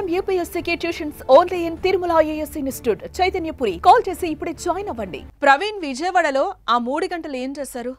IIM UPSC tuitions only in Tirumala IAS institute Chaitanyapuri. Call చేసి ఇప్పుడే join అవ్వండి. ప్రవీణ్ విజయవాడలో ఆ 3 గంటలు ఏం చేశారు?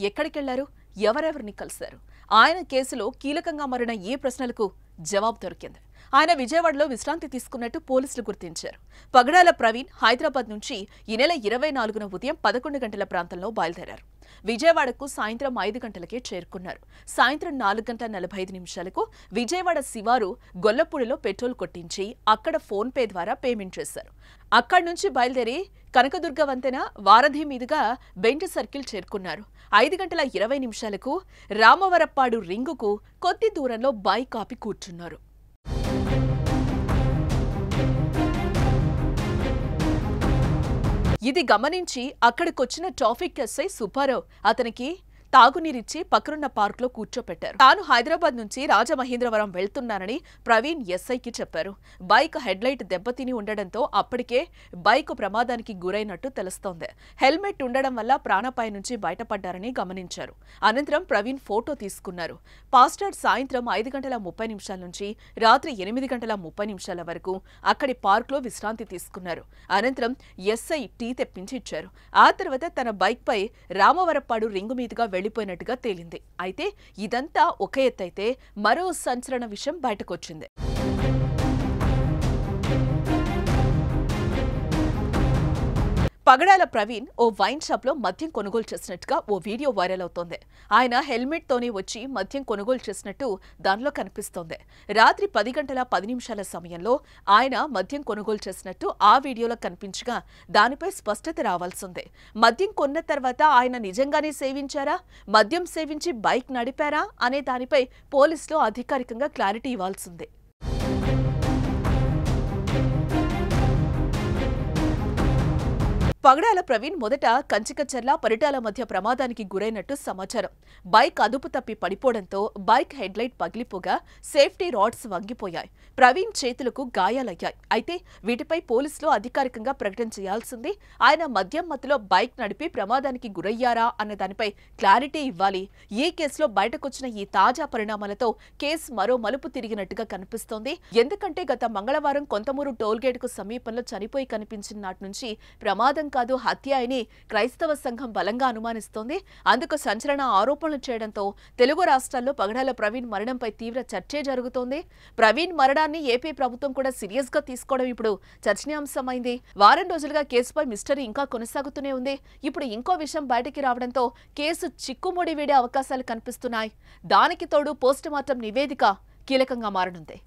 ఎక్కడికెళ్లారు? ఎవరెవరిని కలిశారు? ఆయన కేసులో కీలకంగా మారిన ఏ ప్రశ్నలకు జవాబు దొరికింది? ఆయన విజయవాడలో విశ్రాంతి తీసుకున్నట్టు పోలీసులు గుర్తించారు. పగడాల ప్రవీణ్ హైదరాబాద్ నుంచి ఈ నెల 24న ఉదయం 11 గంటల ప్రాంతంలో బయలుదేరారు. విజయవాడకు సాయంత్రం 5 గంటలకే చేరుకున్నారు. సాయంత్రం 4:45 విజయవాడ శివారు గొల్లపూడిలో పెట్రోల్ కొట్టించి అక్కడ ఫోన్ పే ద్వారా పేమెంట్ చేశారు. అక్కడి నుంచి బయలుదేరి కనకదుర్గ వంతెన వారధి మీదుగా బెంచ్ సర్కిల్ చేరుకున్నారు. 5:20 రామవరప్పాడు రింగుకు కొద్ది దూరంలో బైక్ ఆపి కూర్చున్నారు. ఇది గమనించి అక్కడికొచ్చిన ట్రాఫిక్ ఎస్ఐ సుబ్బారావు అతనికి తాగునీరిచ్చి పక్కనున్న పార్కులో కూర్చోపెట్టారు. తాను హైదరాబాద్ నుంచి రాజమహేంద్రవరం వెళ్తున్నానని ప్రవీణ్ ఎస్ఐకి చెప్పారు. బైక్ హెడ్లైట్ దెబ్బతిని ఉండడంతో అప్పటికే బైక్ ప్రమాదానికి గురైనట్టు తెలుస్తోంది. హెల్మెట్ ఉండడం వల్ల ప్రాణాపాయ నుంచి బయటపడ్డారని గమనించారు. అనంతరం ప్రవీణ్ ఫోటో తీసుకున్నారు. పాస్టర్ సాయంత్రం 5:30 నుంచి రాత్రి 8:30 వరకు అక్కడి పార్కులో విశ్రాంతి తీసుకున్నారు. అనంతరం ఎస్ఐ టీ తెప్పించి ఇచ్చారు. ఆ తర్వాత తన బైక్ పై రామవరప్పాడు రింగు మీదుగా వెళ్లిపోయినట్టుగా తేలింది. అయితే ఇదంతా ఒక ఎత్తైతే మరో సంచలన విషయం బయటకొచ్చింది. పగడాల ప్రవీణ్ ఓ వైన్ షాప్ లో మద్యం కొనుగోలు చేసినట్టుగా ఓ వీడియో వైరల్ అవుతోంది. ఆయన హెల్మెట్ తోనే వచ్చి మద్యం కొనుగోలు చేసినట్టు దానిలో కనిపిస్తోంది. రాత్రి 10:10 సమయంలో ఆయన మద్యం కొనుగోలు చేసినట్టు ఆ వీడియోలో కనిపించగా దానిపై స్పష్టత రావాల్సిందే. మద్యం కొన్న తర్వాత ఆయన నిజంగానే సేవించారా, మద్యం సేవించి బైక్ నడిపారా అనే దానిపై పోలీసులు అధికారికంగా క్లారిటీ ఇవ్వాల్సిందే. పగడాల ప్రవీణ్ మొదట కంచికచర్ల పరిటాల మధ్య ప్రమాదానికి గురైనట్టు సమాచారం. బైక్ అదుపు తప్పి పడిపోవడంతో బైక్ హెడ్లైట్ పగిలిపోగా సేఫ్టీ రాడ్స్ వంగిపోయాయి. ప్రవీణ్ చేతులకు గాయాలయ్యాయి. అయితే వీటిపై పోలీసులు అధికారికంగా ప్రకటన చేయాల్సింది. ఆయన మద్యం మత్తులో బైక్ నడిపి ప్రమాదానికి గురయ్యారా అన్న దానిపై క్లారిటీ ఇవ్వాలి. ఈ కేసులో బయటకొచ్చిన ఈ తాజా పరిణామాలతో కేసు మరో మలుపు తిరిగినట్టుగా కనిపిస్తోంది. ఎందుకంటే గత మంగళవారం కొంతమూరు టోల్గేట్ కు సమీపంలో చనిపోయి కనిపించిన నాటి నుంచి ప్రమాదం కాదు హత్య అని క్రైస్తవ సంఘం బలంగా అనుమానిస్తోంది. అందుకు సంచలన ఆరోపణలు చేయడంతో తెలుగు రాష్ట్రాల్లో పగడాల ప్రవీణ్ మరణంపై తీవ్ర చర్చే జరుగుతోంది. ప్రవీణ్ మరణాన్ని ఏపీ ప్రభుత్వం కూడా సీరియస్ గా తీసుకోవడం ఇప్పుడు చర్చనీయాంశమైంది. వారం రోజులుగా కేసుపై మిస్టరీ ఇంకా కొనసాగుతూనే ఉంది. ఇప్పుడు ఇంకో విషయం బయటికి రావడంతో కేసు చిక్కుముడి వీడే అవకాశాలు కనిపిస్తున్నాయి. దానికి తోడు పోస్టుమార్టం నివేదిక కీలకంగా మారనుంది.